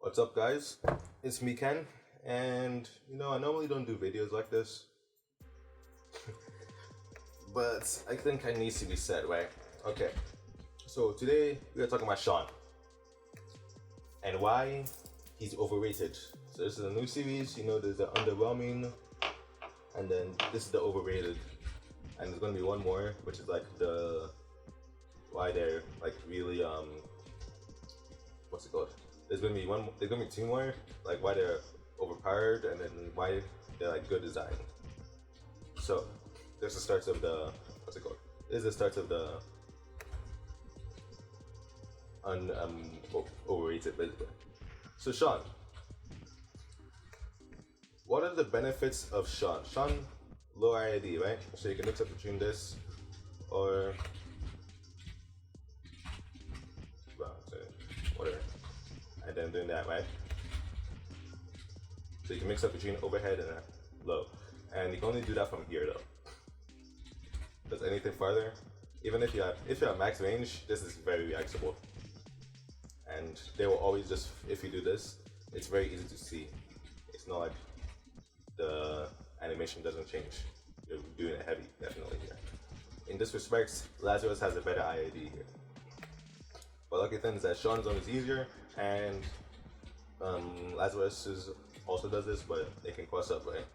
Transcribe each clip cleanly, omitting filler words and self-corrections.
What's up, guys? It's me, Ken, and I normally don't do videos like this, but I think it needs to be said, right? Okay, so today we are talking about Shawn and why he's overrated. So this is a new series. There's the underwhelming, and then this is the overrated, and there's gonna be one more, which is like the why they're like really what's it called? There's gonna be one. There's gonna be two more, like why they're overpowered, and then why they're like good design. So, there's the starts of the what's it called? This is the starts of the overrated basically. So Shawn, what are the benefits of Shawn? Shawn, low IID, right? So you can mix up between this or well, so whatever, and then doing that, right? So you can mix up between overhead and low, and you can only do that from here though. Because anything farther, even if you're at max range, this is very reactable, and they will always just if you do this, it's very easy to see. It's not like the animation doesn't change. You're doing it heavy, definitely here. In this respect, Lazarus has a better IID here. But lucky thing is that Shawn's one is easier, and Lazarus also does this, but they can cross up, right?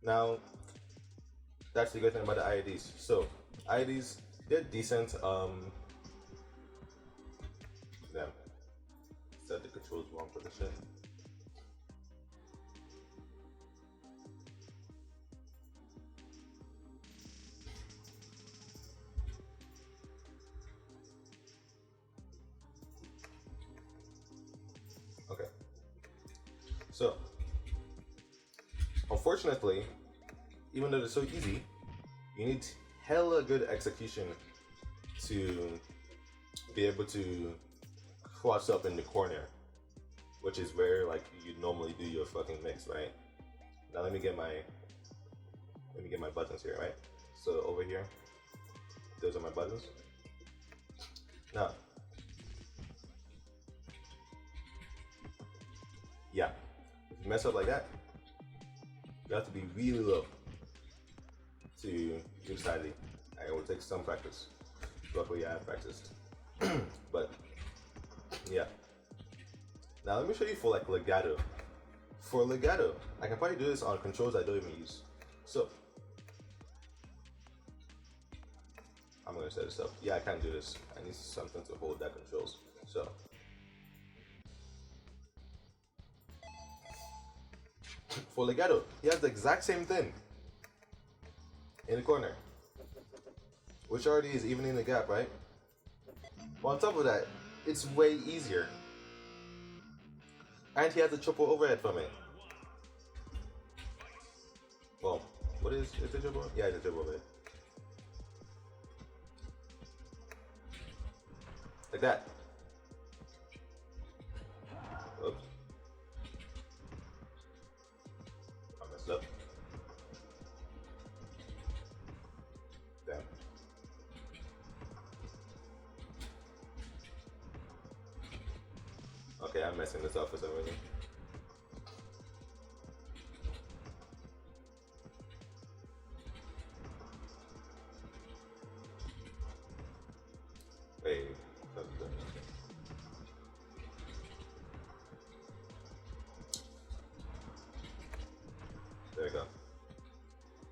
Now, that's the good thing about the IIDs. So, IIDs, they're decent. Damn, said the controls wrong for the shit. Okay. So, unfortunately, even though they're so easy, you need hella good execution to be able to cross up in the corner, which is where like you normally do your fucking mix, right? Now let me get my buttons here, right? So over here, those are my buttons. Now, yeah, if you mess up like that, you have to be really low to do slightly. And it will take some practice. Luckily, I have practiced. But yeah. Now let me show you for like legato. For legato, I can probably do this on controls I don't even use. So I'm gonna set this up. Yeah, I can't do this. I need something to hold that controls. So for legato, he has the exact same thing in the corner, which already is evening the gap, right? But on top of that, it's way easier. And he has a triple overhead from it. Well, what is it? Triple? Yeah, it's a triple overhead. Like that. Oops. I messed up. Damn. Okay, I'm messing this up for some reason. Wait, that's good. There we go.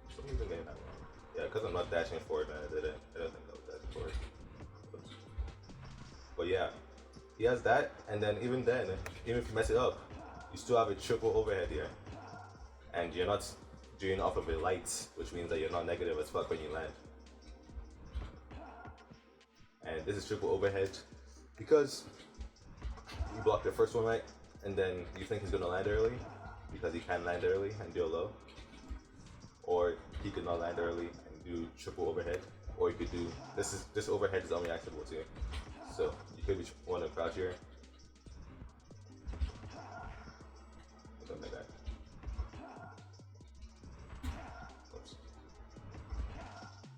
For some reason they not wrong. Yeah, because I'm not dashing forward, man. I didn't think I was dashing forward. Oops. But yeah, he has that, and then, even if you mess it up, you still have a triple overhead here. And you're not doing off of a light, which means that you're not negative as fuck when you land. And this is triple overhead because you block the first one right, and then you think he's gonna land early because he can land early and do a low, or he could not land early and do triple overhead, or you could do this overhead is unreactable too. So you could be one to crouch here, something like that. Oops.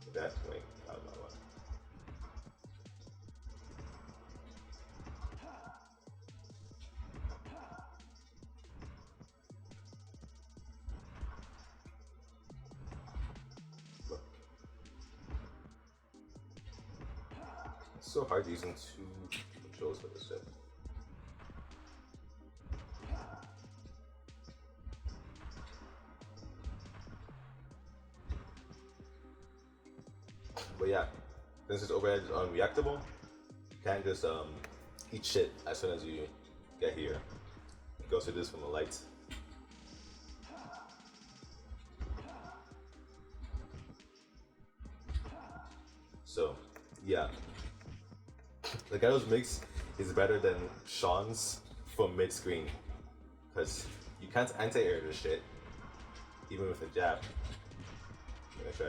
Like that. Wait, I don't know what. It's so hard using two controls for this shit. But yeah, since this overhead is unreactable, you can't just eat shit as soon as you get here. It goes to this from the light. So yeah, Legato's mix is better than Shawn's from mid-screen, because you can't anti-air this shit, even with a jab. I'm gonna try.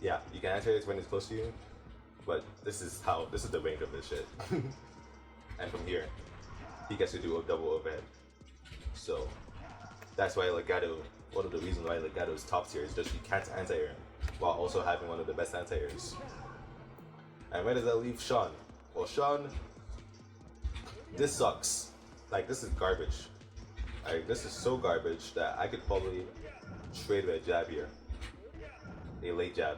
Yeah, you can anti-air it when it's close to you, but this is the range of this shit. And from here, he gets to do a double overhead. So that's why Legato, one of the reasons why Legato is top tier is just you can't anti-air while also having one of the best anti-airs. And where does that leave Shawn? Well, Shawn, this sucks. Like, this is garbage. Like, this is so garbage that I could probably trade with a jab here. A late jab.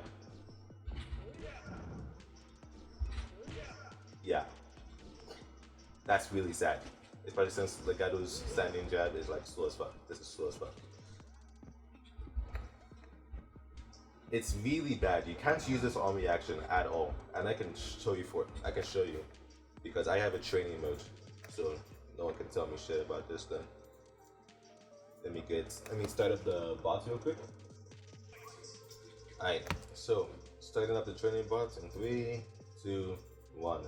Yeah. That's really sad. Especially since Legato's standing jab is like slow as fuck. This is slow as fuck. It's really bad. You can't use this on reaction at all. And I can show you because I have a training mode. So no one can tell me shit about this then. Let me start up the bots real quick. Alright, so starting up the training bots in 3, 2, 1.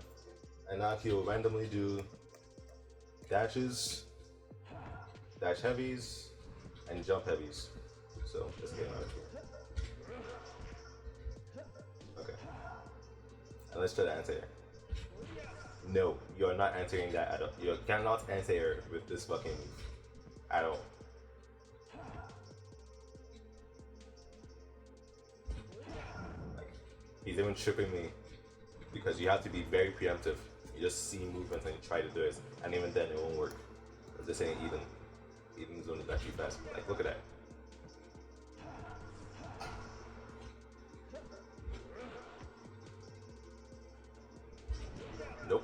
And now he'll randomly do dashes, dash heavies, and jump heavies. So let's get out of here. Okay. And let's try to anti-air. No, you're not anti-airing that at all. You cannot anti-air with this fucking move. At all. Like, he's even tripping me because you have to be very preemptive. You just see movements and you try to do it, and even then it won't work. Because this ain't Eden. Eden's only actually fast. Like, look at that. Nope.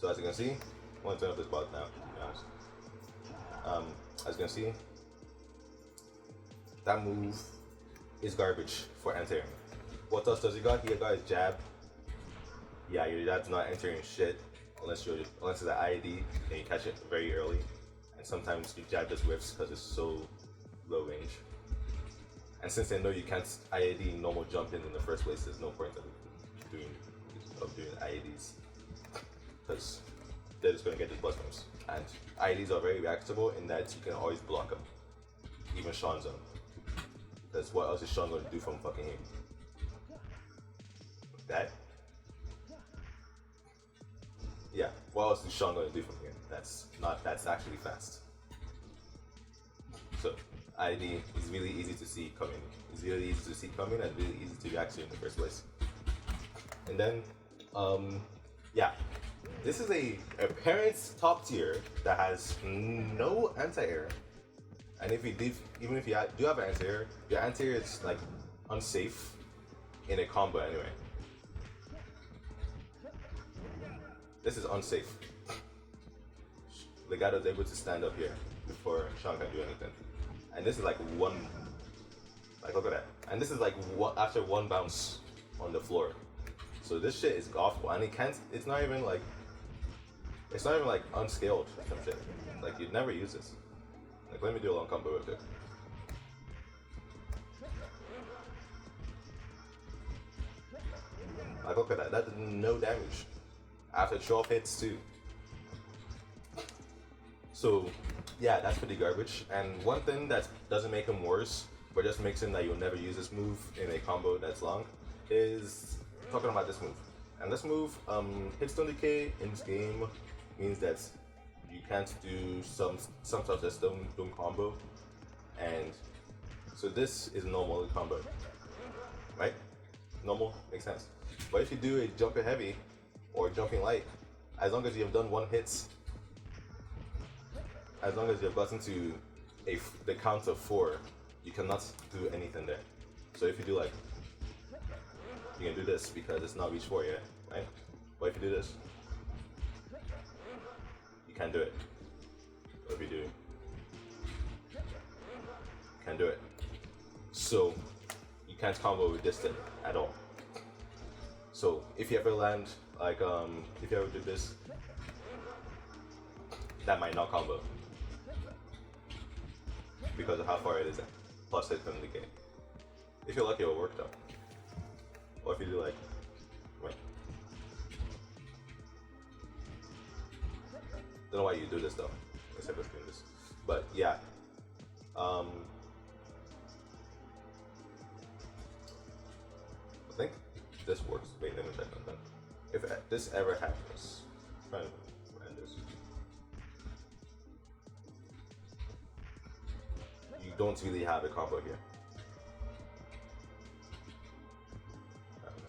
So as you can see, I want to turn up this bot now, to be honest. As you can see, that move is garbage for anti-airing. What else does he got? He got his jab. Yeah, your jab's not entering shit unless it's an IAD and you catch it very early. And sometimes your jab just whiffs because it's so low range. And since they know you can't IAD normal jump in the first place, there's no point of doing IADs because they're just gonna get these bust moves. And IADs are very reactable in that you can always block them, even Shawn's own. Because what else is Shawn gonna do from fucking him? That. Yeah, what else is Shawn gonna do from here? That's actually fast. So IAD is really easy to see coming. It's really easy to see coming and really easy to react to in the first place. And then, yeah, this is a parent's top tier that has no anti-air. And even if you do have an anti-air, your anti-air is like unsafe in a combo anyway. This is unsafe. Legato's able to stand up here before Shawn can do anything. And this is like look at that. And this is like after one bounce on the floor. So this shit is awful, and it's not even like unscaled or some shit. Like, you'd never use this. Like, let me do a long combo with it. Like, look at that, that did no damage. After 12 hits too. So yeah, that's pretty garbage. And one thing that doesn't make him worse, but just makes him that you'll never use this move in a combo that's long, is talking about this move. And this move, hitstone decay in this game means that you can't do some stuff that's don't combo. And so this is normal combo, right? Normal, makes sense. But if you do a jumping heavy or jumping light, as long as you have done one hit, as long as you've gotten to the count of 4, you cannot do anything there. So if you do like, you can do this because it's not reach 4 yet, right? But if you do this, you can't do it. What if you do, you can't do it. So you can't combo with this thing at all. So if you ever land, like if you ever do this, that might not combo because of how far it is, plus hit from the game. If you're lucky, it'll work though. Or if you do like, wait. Don't know why you do this though, except for doing this. But yeah, I think this works. Wait, let me check on that. If this ever happens, I'm trying to end this. You don't really have a combo here.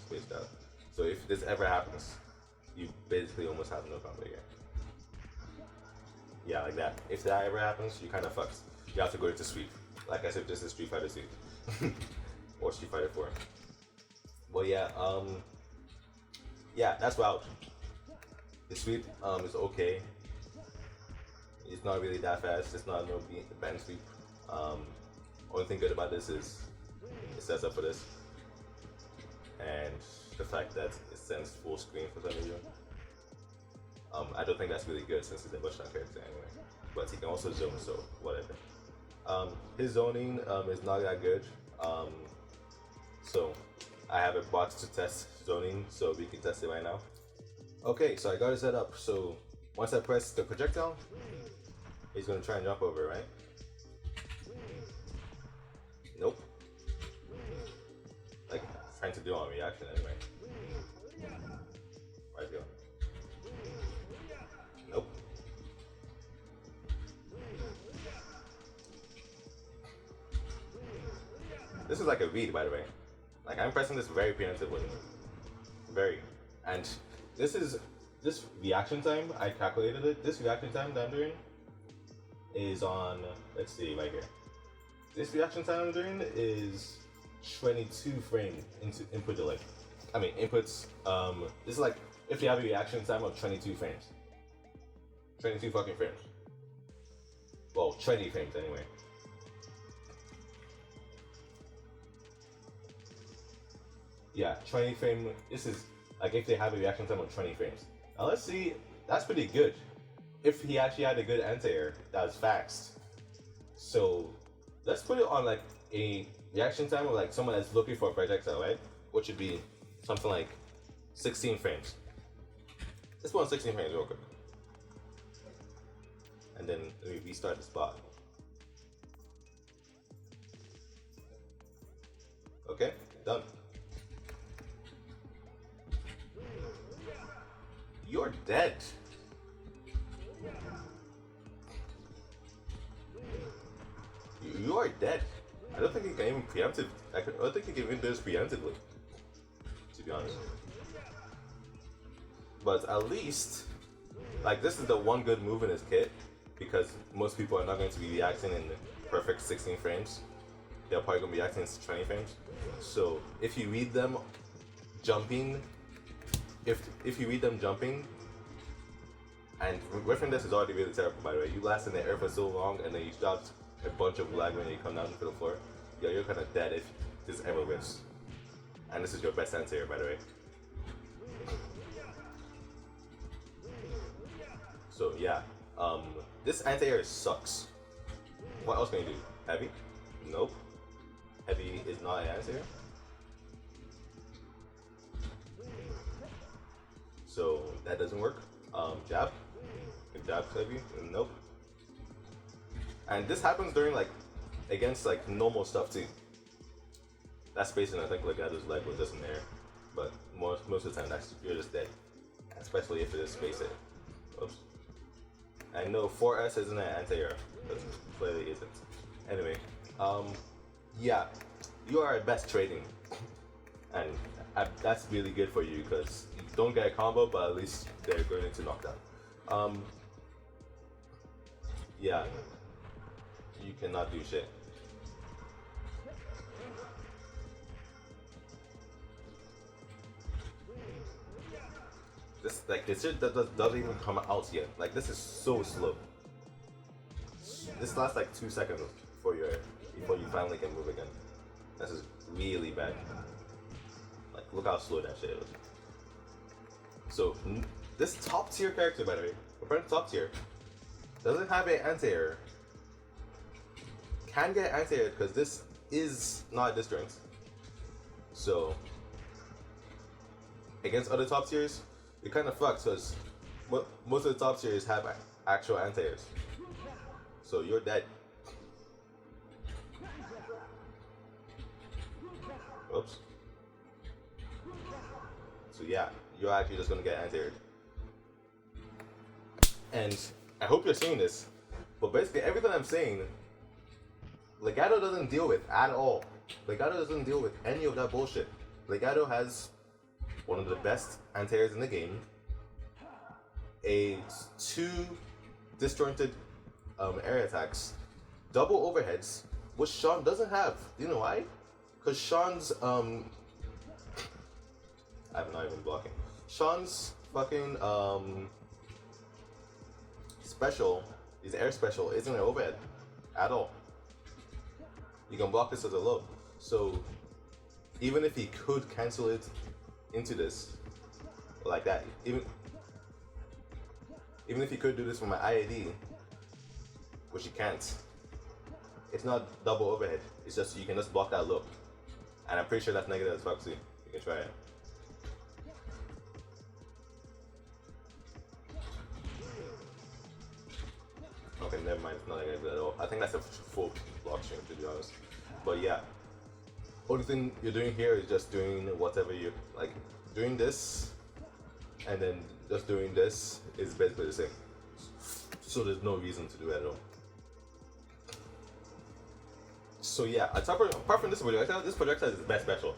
Spaced out. So if this ever happens, you basically almost have no combo here. Yeah, like that. If that ever happens, you kind of fucks. You have to go into sweep. Like I said, this is Street Fighter 2 or Street Fighter 4. But yeah, yeah, that's wild. The sweep is okay. It's not really that fast. It's not no band sweep. Only thing good about this is it sets up for this, and the fact that it sends full screen for some reason. I don't think that's really good since he's a bushdown character anyway. But he can also zone, so whatever. His zoning is not that good. So I have a bot to test zoning, so we can test it right now. Okay, so I got it set up. So once I press the projectile, he's gonna try and jump over, right? Nope. Like trying to do on reaction anyway. Right here. Nope. This is like a read, by the way. Like I'm pressing this very preemptively. Very. And this reaction time, I calculated it. This reaction time that I'm doing is on, let's see, right here. This reaction time I'm doing is 22 frames into input delay. I mean inputs, this is like if you have a reaction time of 22 frames. 22 fucking frames. Well, 20 frames anyway. Yeah, 20 frame, this is like if they have a reaction time of 20 frames. Now let's see, that's pretty good. If he actually had a good anti-air that was fast. So let's put it on like a reaction time of like someone that's looking for a projectile, right? Which would be something like 16 frames. Let's put on 16 frames real quick. And then let me restart the spot. Okay, done. You're dead. You are dead. I don't think you can even preemptive. I don't think you can even do this preemptively, to be honest. But at least, like this is the one good move in this kit, because most people are not going to be reacting in the perfect 16 frames. They're probably going to be reacting in 20 frames. So if you read them jumping, if you read them jumping, and riffing this is already really terrible, by the way. You last in the air for so long, and then you dropped a bunch of lag when you come down to the floor. Yeah, you're kind of dead if this ever riffs. And this is your best anti-air, by the way. So yeah, this anti-air sucks. What else can you do? Heavy? Nope. Heavy is not an anti-air. So that doesn't work. Jab? Jab heavy? Nope. And this happens during like, against like normal stuff too. That spacing, I think like that, his leg was just in there. But most of the time you're just dead. Especially if it is space it. Oops. I know 4S isn't an anti-air, but clearly isn't. Anyway, yeah, you are at best trading. And that's really good for you because you don't get a combo, but at least they're going into knockdown. Yeah, you cannot do shit. This shit doesn't even come out yet. Like this is so slow. This lasts like 2 seconds before you finally can move again. This is really bad. Like look how slow that shit is. So this top tier character, by the way, apparently top tier, doesn't have an anti-air. Can get anti-air because this is not a disjoint. So against other top tiers, you're kind of fucked because most of the top tiers have actual anti-airs. So you're dead. Oops. So yeah, you're actually just gonna get anti-aired. And I hope you're seeing this, but basically everything I'm saying, Legato doesn't deal with at all. Legato doesn't deal with any of that bullshit. Legato has one of the best anti-airs in the game, two disjointed air attacks, double overheads, which Shawn doesn't have. Do you know why? Because Shawn's I'm not even blocking. Shawn's fucking special, his air special, isn't an overhead at all. You can block this as a low. So even if he could cancel it into this like that, even if he could do this from my IAD, which he can't, it's not double overhead. It's just you can just block that low, and I'm pretty sure that's negative as fuck too. You can try it. Okay, never mind. It's not negative at all. I think that's a full block string, to be honest. But yeah, only thing you're doing here is just doing whatever you like. Doing this, and then just doing this is basically the same. So there's no reason to do it at all. So yeah, apart from this projectile is his best special.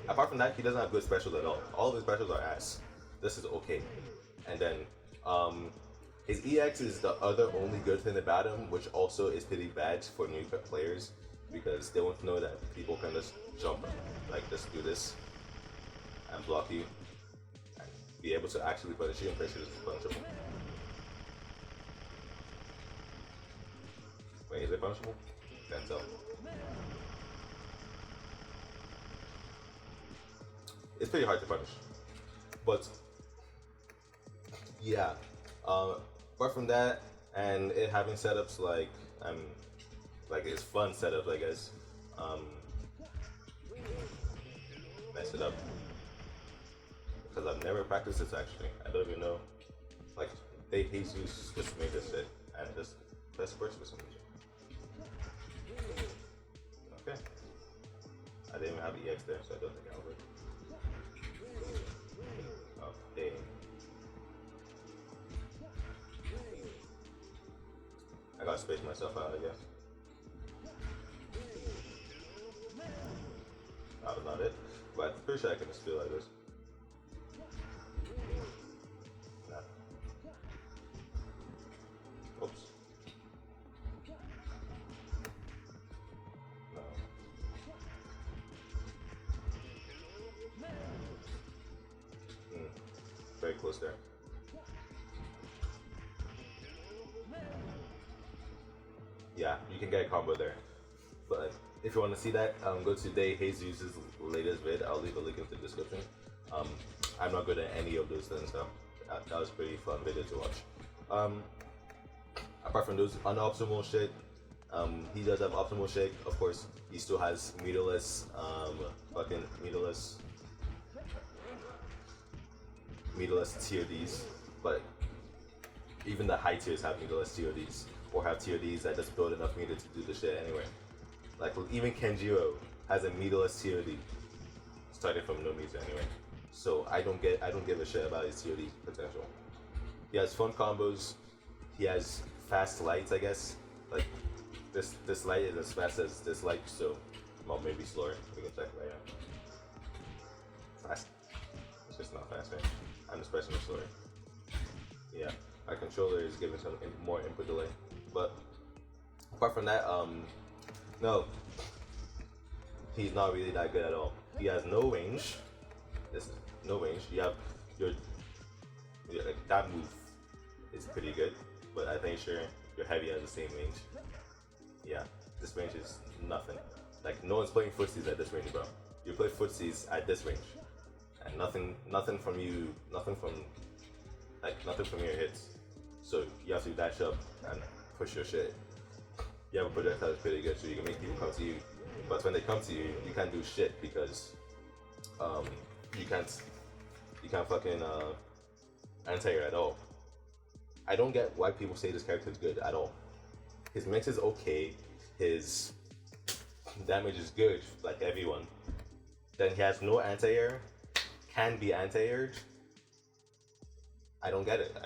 Apart from that, he doesn't have good specials at all. All of his specials are ass. This is okay. And then his EX is the other only good thing about him, which also is pretty bad for new players because they won't know that people can just jump, like just do this and block you and be able to actually punish you. I'm pretty sure this is punishable. Wait, is it punishable? Can't tell. It's pretty hard to punish, but yeah. Apart from that, and it having setups like it's fun setups, I guess. Mess it up because I've never practiced this actually. I don't even know. Like Jesus just made this shit and just press first for some reason. Okay. I didn't even have EX there, so I don't think I'll work. Oh, dang. I gotta space myself out, I guess. That was not it. But I'm pretty sure I can just feel like this. Nah. Oops. No. Very close there. Yeah, you can get a combo there. But if you want to see that, go to Day Jesus' latest vid. I'll leave a link in the description. I'm not good at any of those things, so that was a pretty fun video to watch. Apart from those unoptimal shit, he does have optimal shit. Of course, he still has meterless, meterless TODs, but even the high tiers have meterless TODs, or have TODs that just build enough meter to do the shit anyway. Like even Kenjiro has a meterless TOD, starting from no meter anyway. So I don't give a shit about his TOD potential. He has fun combos. He has fast lights, I guess. Like this light is as fast as this light, so well maybe slower. We can check right now. Fast. It's just not fast, right? I'm just pressing it slower. Yeah, our controller is giving some more input delay. But apart from that, no, he's not really that good at all. He has no range. This is no range. You have Yeah, like that move is pretty good, but I think sure your heavy has the same range. Yeah, this range is nothing. Like no one's playing footsies at this range, bro. You play footsies at this range, and nothing from you, nothing from your hits. So you have to dash up and push your shit. You have a projectile that's pretty good, so you can make people come to you. But when they come to you, you can't do shit because um, you can't fucking anti-air at all. I don't get why people say this character is good at all. His mix is okay, his damage is good, like everyone. Then he has no anti-air, can be anti-aired. I don't get it.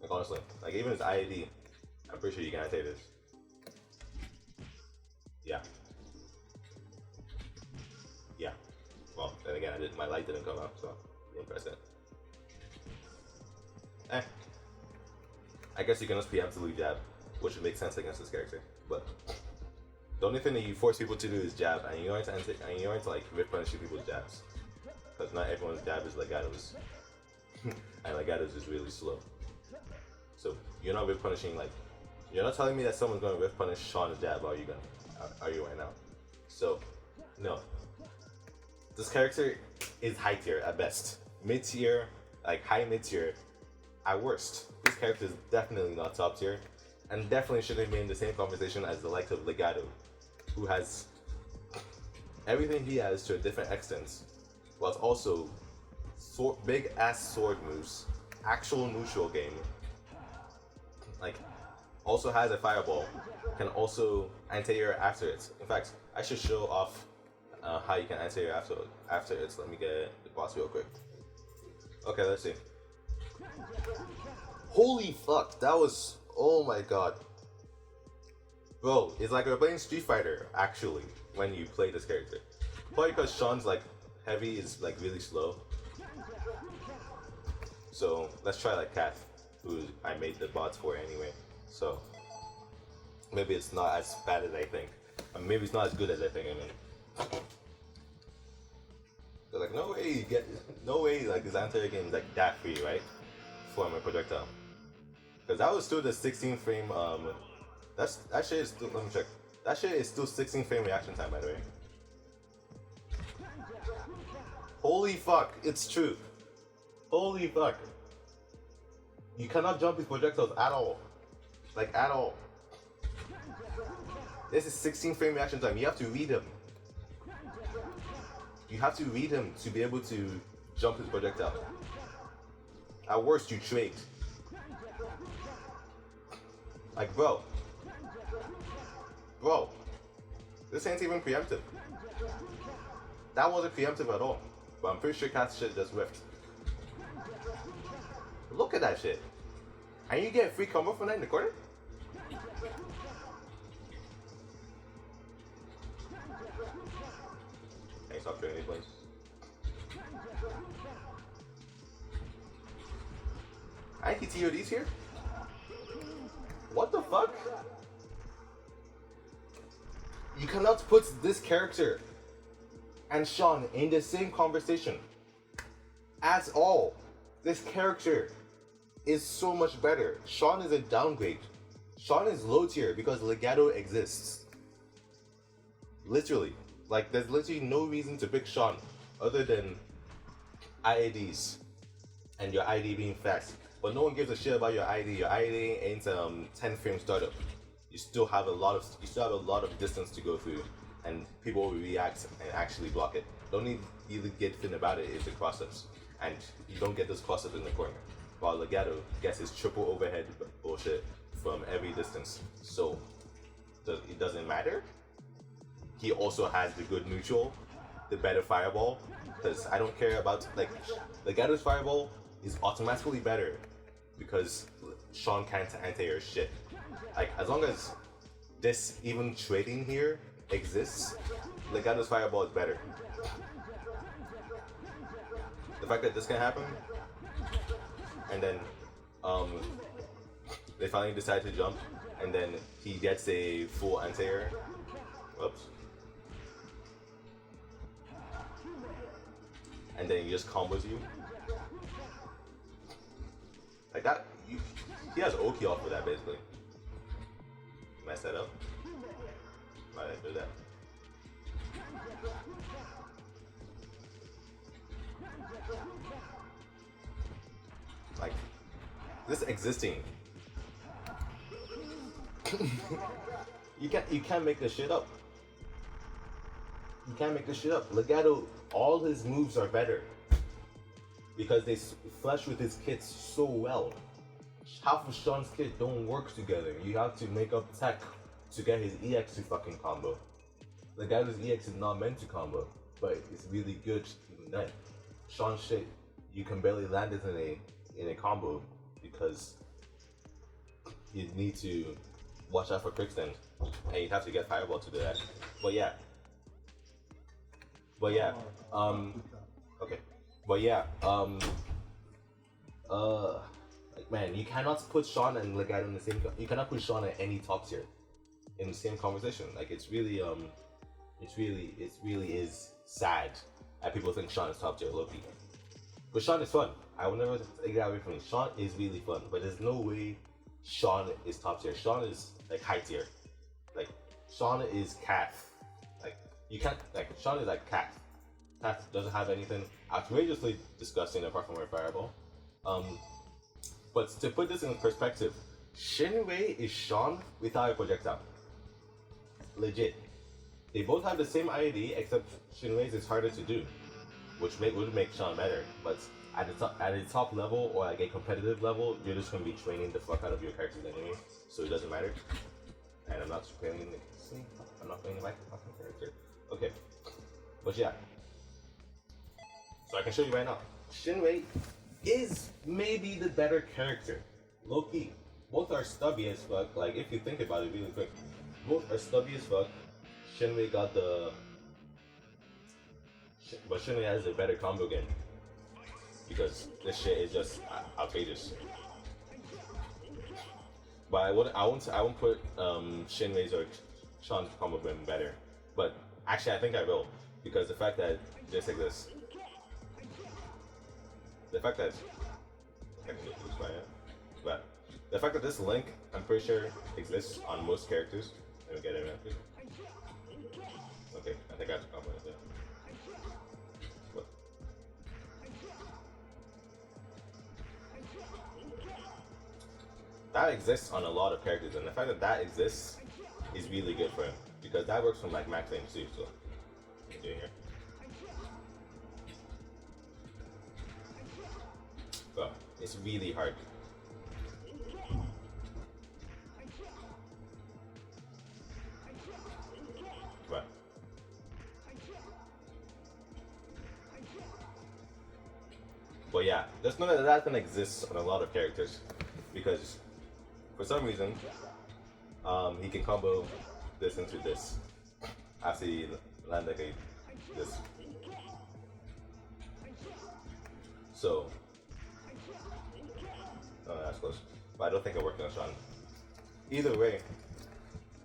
Like honestly, like even his IAD, I'm pretty sure you can anti this. Yeah. Yeah. Well, then again, my light didn't come out, so didn't press it. I guess you can just preemptively jab, which would make sense against this character. But the only thing that you force people to do is jab, and you're going to like rip punishing people's jabs, because not everyone's jab is Legato's, and Legato's is really slow. So you're not rip punishing like, you're not telling me that someone's going to rip punish Shawn's jab. Are you right now? So no. This character is high tier at best, mid tier, like high mid tier at worst. This character is definitely not top tier, and definitely shouldn't be in the same conversation as the likes of Legato, who has everything he has to a different extent, whilst also big ass sword moves, actual neutral game, like also has a fireball, can also anti-air after it. In fact, I should show off how you can anti-air after it. So let me get the boss real quick. Okay, let's see. Holy fuck, that was, oh my god. Bro, it's like we're playing Street Fighter, actually, when you play this character. Probably because Shawn's like heavy is like really slow. So let's try like Kath, who I made the bots for anyway. So maybe it's not as bad as I think. Maybe it's not as good as I think, I mean. They're like, no way like this anti-air game is like that free, right? For my projectile. Because that was still the 16 frame, that shit is still, let me check. That shit is still 16 frame reaction time, by the way. Holy fuck, it's true. Holy fuck. You cannot jump these projectiles at all. Like, at all. This is 16 frame reaction time, you have to read them. You have to read him to be able to jump his projectile. At worst, you trade. Like, bro, this ain't even preemptive. That wasn't preemptive at all. But I'm pretty sure Cat's shit just whiffed. Look at that shit. And you get a free combo for that in the corner? Can you stop training, please? I can TODs here? What the fuck? You cannot put this character and Shawn in the same conversation at all. This character is so much better. Shawn is a downgrade. Shawn is low tier because Legato exists. Literally. Like, there's literally no reason to pick Shawn other than IADs and your ID being fast. But no one gives a shit about your ID. Your ID ain't 10 frame startup. You still have a lot of distance to go through, and people will react and actually block it. Don't need you to get thin about it if it cross-ups, and you don't get those cross-ups in the corner. While Legato gets his triple overhead bullshit from every distance, so it doesn't matter. He also has the good neutral, the better fireball, because I don't care about, like, Legato's fireball is automatically better because Shawn can't anti-air shit. Like, as long as this even trading here exists, Legato's fireball is better. The fact that this can happen, and then they finally decide to jump, and then he gets a full anti-air. Whoops. And then he just combos you. he has Oki off for that basically. Mess that up. Why did I do that? Like this existing. You can't make this shit up. You can't make this shit up. Legato, all his moves are better because they flesh with his kits so well. Half of Shawn's kit don't work together. You have to make up tech to get his EX to fucking combo. Legato's EX is not meant to combo, but it's really good even then. Shawn's shit, you can barely land it in a combo because you need to watch out for quick stand, and you have to get fireball to do that. But yeah, okay, but yeah, like man, you cannot put Shawn and Legato in the same. You cannot put Shawn at any top tier in the same conversation. Like it really is sad that people think Shawn is top tier, low-key. But Shawn is fun. I will never take that away from you. Shawn is really fun, but there's no way Shawn is top tier. Shawn is like high tier. Like Shawn is Calf. Like you can't like Shawn is like Calf. Calf doesn't have anything outrageously disgusting apart from her fireball. But to put this in perspective, Shinwei is Shawn without a projectile. Legit. They both have the same ID, except Shinwei's is harder to do, which would make Shawn better. But at the top level or like a competitive level, you're just gonna be training the fuck out of your characters anyway, so it doesn't matter. And I'm not playing my character. Okay, but yeah. So I can show you right now. Shinwei is maybe the better character, low key. Both are stubby as fuck. Like if you think about it really quick, both are stubby as fuck. Shinwei got but Shinwei has a better combo game because this shit is just outrageous. But I won't put Shinwei's or Shawn's combo game better. But actually, I think I will because the fact that just like this, the fact that but the fact that this link, I'm pretty sure exists on most characters. Let me get it right. Okay, I think I have to compliment it. What? That exists on a lot of characters, and the fact that that exists is really good for him because that works from like max aim too. So, what are you doing here? But it's really hard. But But yeah, just know that that can exist on a lot of characters because for some reason he can combo this into this after he land like this. So that's close. But I don't think it worked on Shawn. Either way,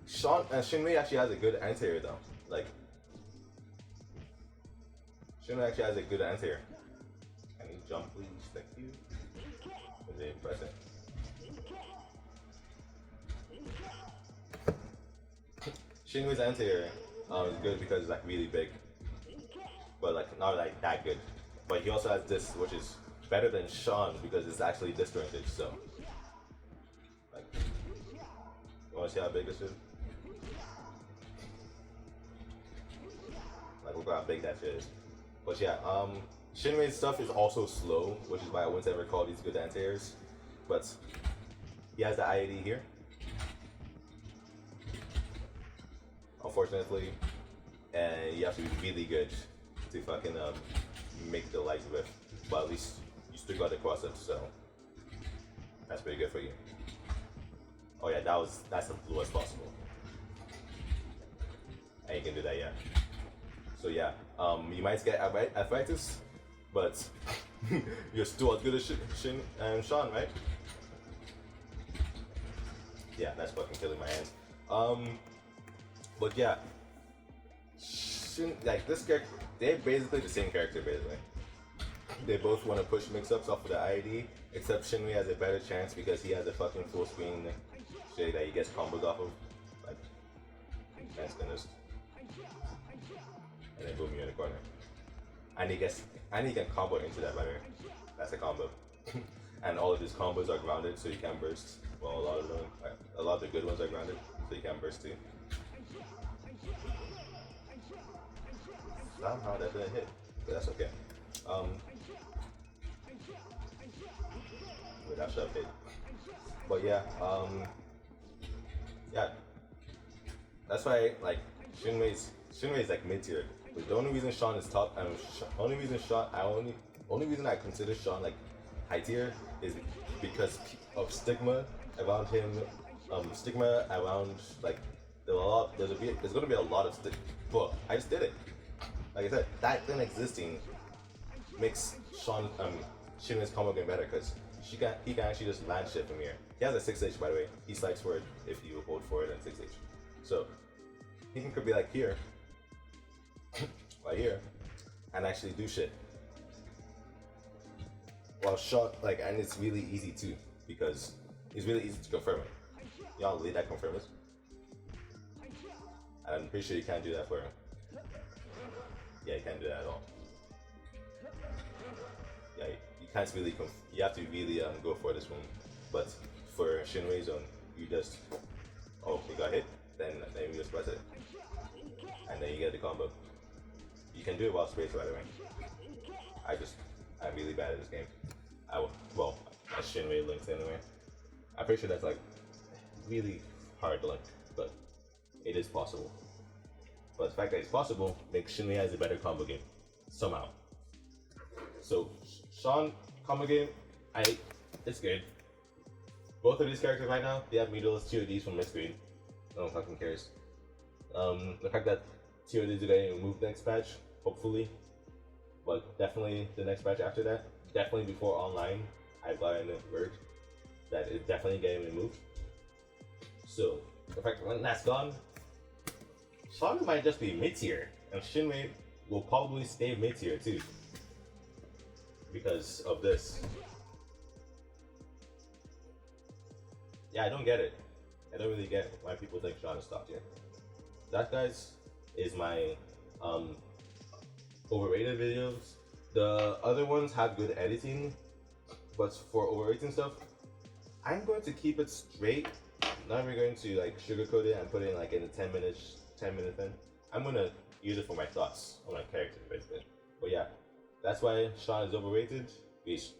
Shawn and Shinwei actually has a good anti-air though. Like Shinwei actually has a good anti-air. Can you jump please? Thank you. And then press it. Shinwei's anti-air is good because it's like really big. But like not like that good. But he also has this which is better than Shawn because it's actually disjointed, so like you wanna see how big this is? Like look how big that shit is. But yeah, Shinwei's stuff is also slow, which is why I wouldn't ever call these good anti-airs. But he has the IAD here. Unfortunately, and you have to be really good to fucking make the lights whip. But at least you still got the cross up, so that's pretty good for you. Oh yeah, that's the blue as possible. And you can do that, yeah. So yeah, you might get arthritis, but you're still as good as Shin and Shawn, right? Yeah, that's fucking killing my hands. But yeah, like this character, they're basically the same character, basically. They both want to push mix-ups off of the ID, except Shinwei has a better chance because he has a fucking full screen shit that he gets combos off of. Like, nice goodness. And then boom, you're in the corner. And he can combo into that better. That's a combo. And all of his combos are grounded, so you can burst. Well, a lot of the good ones are grounded, so you can burst too. Somehow that didn't hit, but that's okay. Wait, that should have hit. But yeah, yeah. That's why like Shinwei's like mid tier. But the only reason Shawn is top, and only reason I consider Shawn like high tier is because of stigma around him. Stigma around like there's gonna be a lot of stigma. But I just did it. Like I said, that thing existing makes Shinwei's combo game better because he can actually just land shit from here. He has a 6H by the way. He slides forward if you hold forward and 6H. So he could be like here, right here, and actually do shit. While Shawn and it's really easy too because it's really easy to confirm it. Y'all lead that confirm it. And I'm pretty sure you can't do that for him. Yeah, you can't do that at all. Yeah, you can't really. You have to really go for this one. But for Shinwei's you just you got hit, then you just press it, and then you get the combo. You can do it while space, by the way. I'm really bad at this game. As Shinwei links anyway. I'm pretty sure that's like really hard to link, but it is possible. But the fact that it's possible makes Shinwei has a better combo game, somehow. So, Shawn, combo game, it's good. Both of these characters right now, they have middles, TODs from mid-screen. No one fucking cares. The fact that TODs are getting removed next patch, hopefully. But definitely the next patch after that, definitely before online, I've gotten word that it's definitely getting removed. So, the fact that when that's gone, Shawn might just be mid-tier, and Shinwei will probably stay mid-tier too. Because of this. Yeah, I don't get it. I don't really get why people think Shawn is top tier. That, guys, is my overrated videos. The other ones have good editing, but for overrating stuff, I'm going to keep it straight. Not even going to like sugarcoat it and put it in like in a 10 minute thing. I'm gonna use it for my thoughts on my character basically. But yeah, that's why Shawn is overrated. Peace.